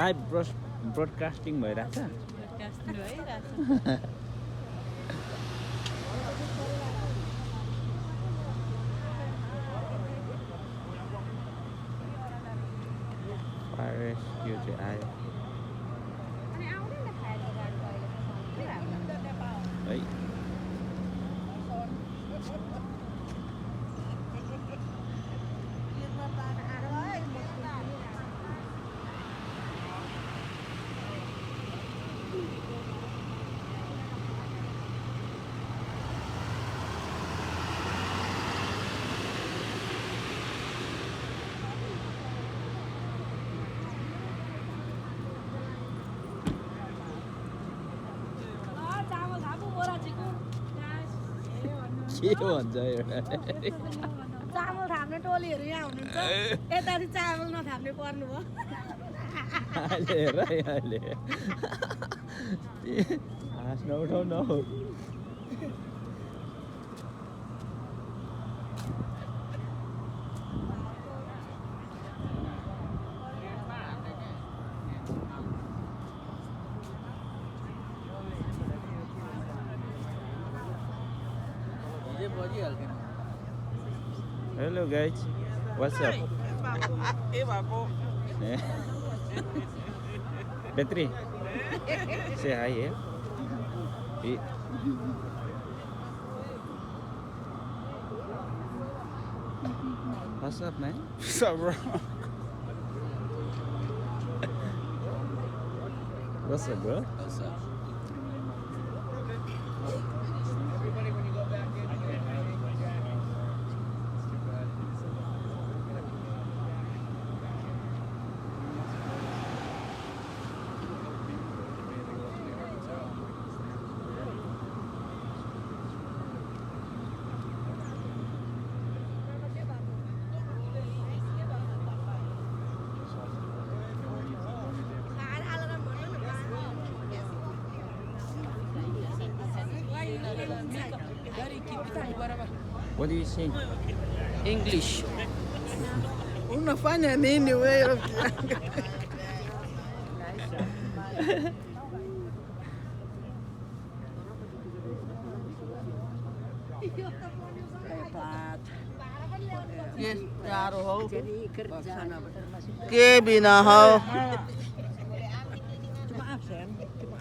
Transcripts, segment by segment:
Live broadcasting भइरहेछ rescue चाहिँ आयो है के भन्छ चामल थाप्ने टोलीहरू यहाँ हुनुहुन्छ यताति चामल नथाप्ने पर्नु भयो अहिले हेर है अहिले हाँस नउठाउ न हौ Hello guys, what's up? Petri, say hi here. What's up, man? What's up, bro? What's up, bro? What's up? What do you sing? English. Unafanya nini wewe? Yes, yaro ho. के बिना हो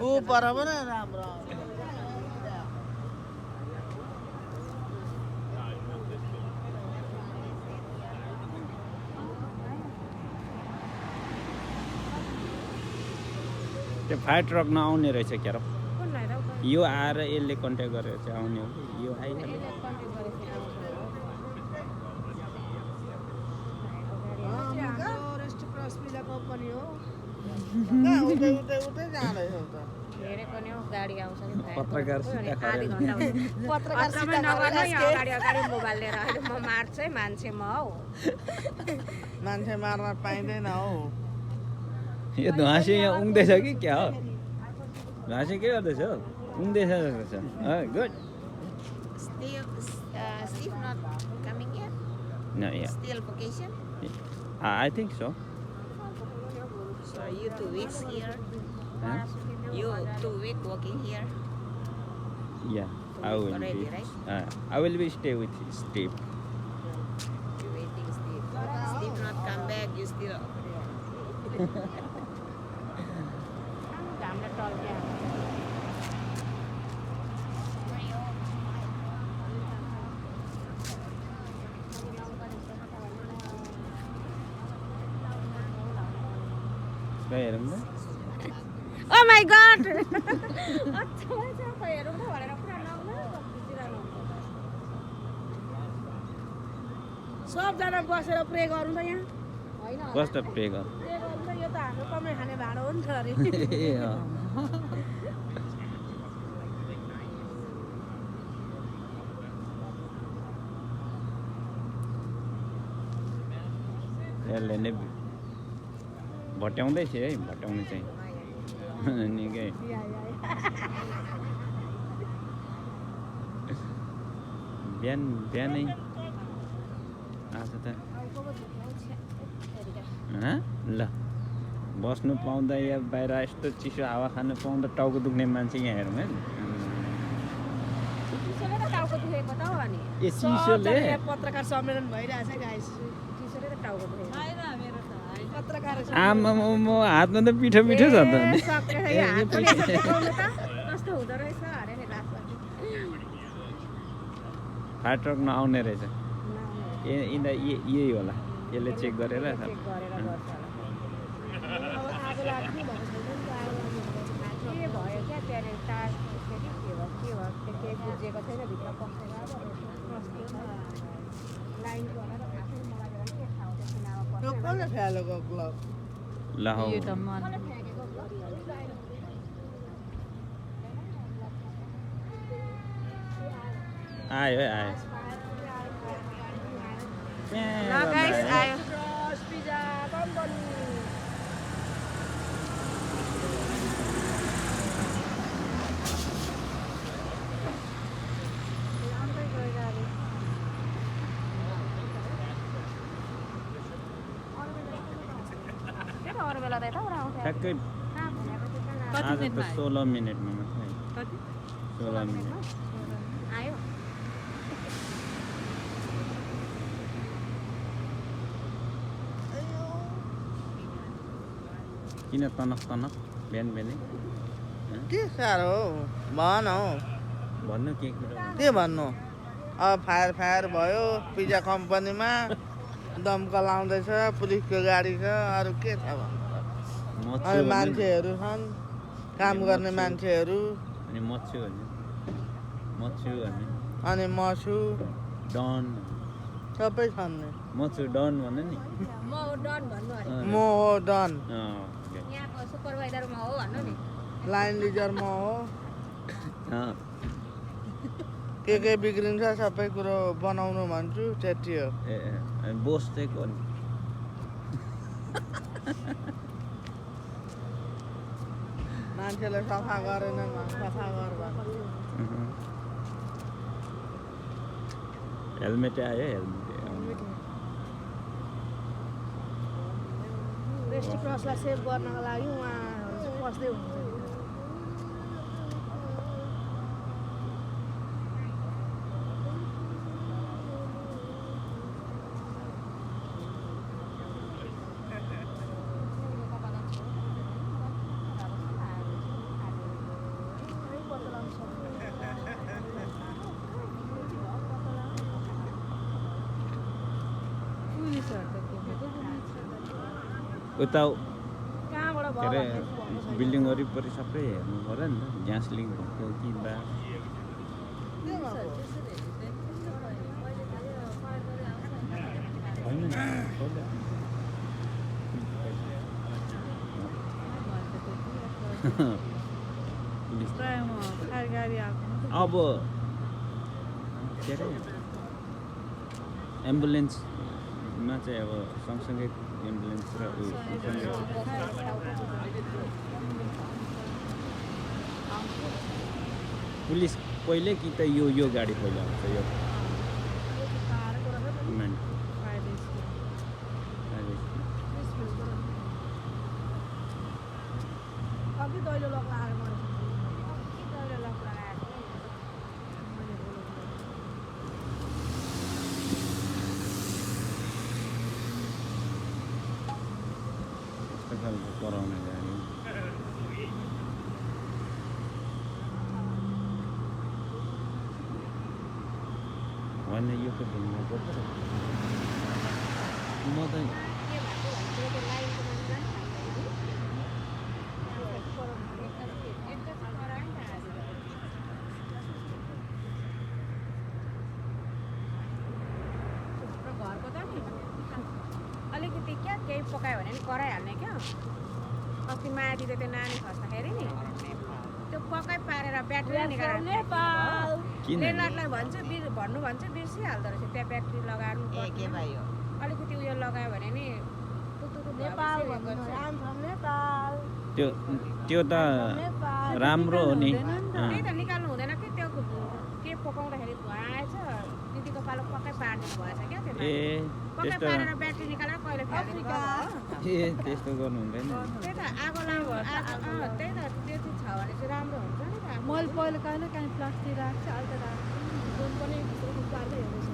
ऊपर अब ना राम राम त्यो फायर ट्रक नआउने रहेछ क्या र यो आएर यसले कन्ट्याक्ट गरेर चाहिँ आउने हो कि यो आइहाल्यो कंपनी हो उतै उतै उतै जाँदैछ त धेरै पनि हो गाडी आउँछ नि पत्रकार आधी घण्टा हुन्छ पत्रकार सिधा नगर्नु यहाँ अगाडि अगाडि मोबाइल लिएर अहिले म मार्छु है मान्छे म हौ मान्छे मार्न पाइँदैन हौ यो ध्वासे यहाँ उङ्दैछ कि क्या हो ध्वासे के गर्दैछ उङ्दैछ जस्तो छ good Steve not coming here? No, yeah. Still vacation? I think so. So you 2 weeks here? Huh? You 2 weeks working here? Yeah, I will Already, be. right? I will be stay with Steve. You waiting Steve. Steve not come back, you still over there. हेरौँ न Oh my god! अच्छा भएछ हेरौँ न भनेर पुरा नआउनु सबजना बसेर प्रे गरौँ त यहाँ होइन कस्तो पे गर प्रे गरौँ त यो त हाम्रो कमाइ खाने भाडो हो नि त अरे यसले नै भट्याउँदै थियो है भट्याउनु चाहिँ निकै बिहानै आज त ल बस्नु पाउँदा या बाहिर यस्तो चिसो हावा खानु पाउँदा टाउको दुख्ने मान्छे यहाँ हेरौँ है चिसोले त टाउको दुखेको त हो अनि ए चिसोले पत्रकार सम्मेलन भइरहेछ गाइस चिसोले त टाउको दुखेको हैन मेरो त पत्रकार आमा म हातमा त पिठो पिठो छ त कस्तो हुँदो रहेछ अरे नि लास्टमा फायर ट्रक नआउने रहेछ यही होला यसले चेक गरेर चेक गरेर गर्छ होला के भयो क्या त्यहाँनिर तार के भयो त्यो केही बुझेको छैन भित्र पसेर लाइन गरेर खासै मलाई के थाहा हुन्छ किनामा त्यो कसले फ्यालेको क्लब ल हौ आयो है आयो ल गाइस आयो पिज्जा कम्पनी अरू बेला त यता आउँछ ठ्याक्कै आज त 16 मिनेटमा मात्रै 16 मिनेट आयो किन तनक बिहान बिहानै के साह्रो हो भन हौ भन्नु के कुरा के भन्नु अब फायर भयो पिज्जा कम्पनीमा दमकल आउँदैछ पुलिसको गाडी छ अरू के छ भन्नु अनि मान्छेहरू छन् काम गर्ने मान्छेहरू अनि मच्छु भन्ने अनि मसु डन सबै छन् नि मच्छु डन भन्नु नि म डन भन्नु अरे म हो डन यहाँको सुपरभाइजर म हो भन्नु नि लाइन लिडर म हो के बिग्रिन्छ सबै कुरो बनाउनु भन्छु त्यति हो ए बोस चाहिँ को नि मान्छेले सफा गरेनन् सफा गर भन्छु हेलमेट आयो हेलमेट रेस्टिक क्रसलाई सेभ गर्नको लागि उहाँ बस्दै हुनुहुन्छ उता कहाँबाट के अरे बिल्डिङ वरिपरि सबै हेर्नु पऱ्यो नि त ग्यास लिङ्क भएको कि बा होइन नि, पुलिस अब के अरे एम्बुलेन्समा चाहिँ अब सँगसँगै एम्बुलेन्स र पुलिस पहिले कि त यो गाडी पहिला आउँछ यो कराउने गाडी होइन यो त घुम्नु पर्छ म त अलिकति क्या केही पकायो भने नि कराइहाल्ने क्या अस्ति माया दिँदै त्यो नानी खस्दाखेरि नि त्यो पकाइ पारेर ब्याट्री निकालेर रेललाई भन्नु भन्छु बिर्सिहाल्दो रहेछ त्यहाँ ब्याट्री लगाउनु अलिकति उयो लगायो भने नि त्यो त राम्रो हो नि त्यही त निकाल्नु हुँदैन कि त्यो के पकाउँदाखेरि धुवा आएछ दिदीको पालो पक्कै पारिदिनु भएछ क्या त्यो पकाइ त्यस्तो पारेर ब्याट्री निकालेर कहिले फ्यालिदिनु ए त्यस्तो गर्नु हुँदैन त्यही त आगो लाउनु त्यही त त्यो चाहिँ छ भने चाहिँ राम्रो हुन्छ नि त मैले पहिला कहिले काहीँ प्लास्टिक राख्छ अहिले त राख्छु जुन पनि पार्दै हेर्दैछ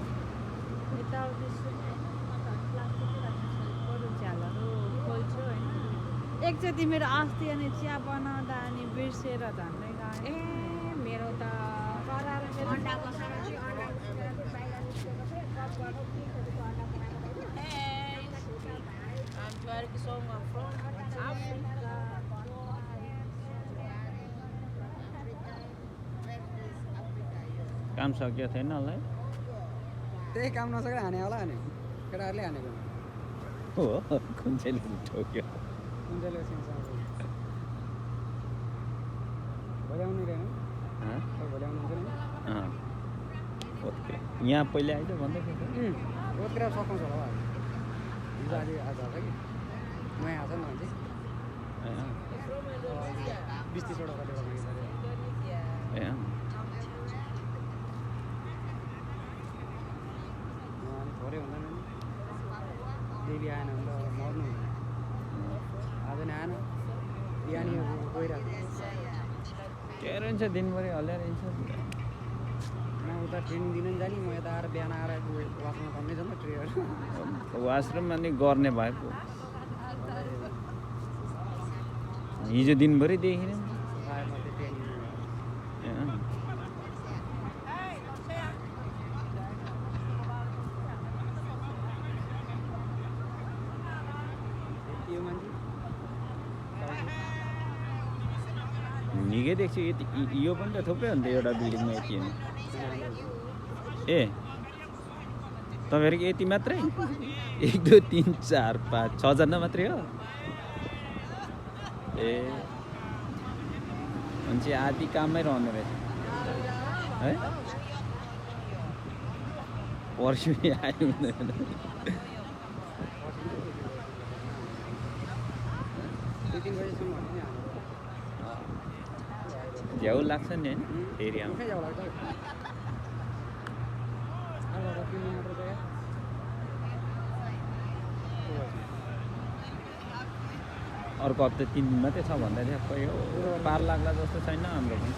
यताउति प्लास्टिकै राख्छु बरु झ्यालहरू खोल्छु होइन एकचोटि मेरो अस्ति अनि चिया बनाउँदा अनि बिर्सेर झन्डै गयो ए मेरो त अन्डा बसाएर चाहिँ अन्डा उसिनेर चाहिँ बाहिर निस्केको थियो कपबाट पिसहरूको अन्डा बनाएको काम सक्यो थिएन होला त्यही काम नसकेर हाने होला नि केटाहरूले हानेको हो कुन चाहिँ ठोक्यो कुन चाहिँ भोलि आउनु रहेन भोलि आउनुहुन्छ नि ओके यहाँ पहिले आइज भन्दै थियो रोजगार सघाउँछ होला हिजो आज आज आएको कि नयाँ आएको छ नि मान्छे 20-30वटा कतिवटा मान्छे ए थोरै हुँदैन नि डेली आएन भने त मर्नु आज नै आएन बिहानी गइरहेको के रहन्छ दिनभरि हल्ल्या रहन्छ म उता ट्रेनिङ दिन नि जाने म यता आएर बिहान आएर वासमा कम्नै छ नि त ट्रेहरू वासरुममा नि गर्ने भएको हिजो दिनभरि देखिन आएर मात्रै ट्रेनिङ त्यो मान्छे निकै देख्छु यति यो पनि त थुप्रै हुन्छ एउटा बिल्डिङमा यति होइन ए तपाईँहरूको यति मात्रै 1 2 3 4 5 6 जना मात्रै हो ए मान्छे आदि काममै रहने रहेछ है पर्सि नि आयो हुँदैन 2-3 बजीसम्म भने नि हाम्रो झ्याउ लाग्छ नि होइन एरियामा मुखै जाऊ लाग्छ अब 3 मात्र जग्गा अर्को हप्ता 3 दिन मात्रै छ भन्दा थियो खोइ हो पार लाग्ला जस्तो छैन हाम्रो पनि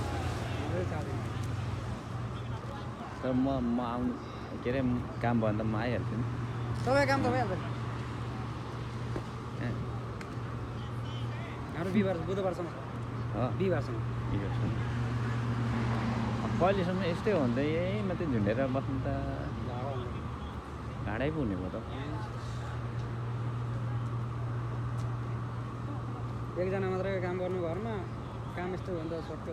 तर म आउनु के अरे काम भयो भने त म आइहाल्छु नि सबै काम त भइहाल्छ हाम्रो बिहिबार बुधबारसम्म बिहिबारसम्म कहिलेसम्म यस्तै हुँदै यही मात्रै झुन्डेर बस्नु त ढाडै पो हुने भयो त एकजना मात्रै काम गर्नु घरमा काम यस्तो भन्दा सक्यो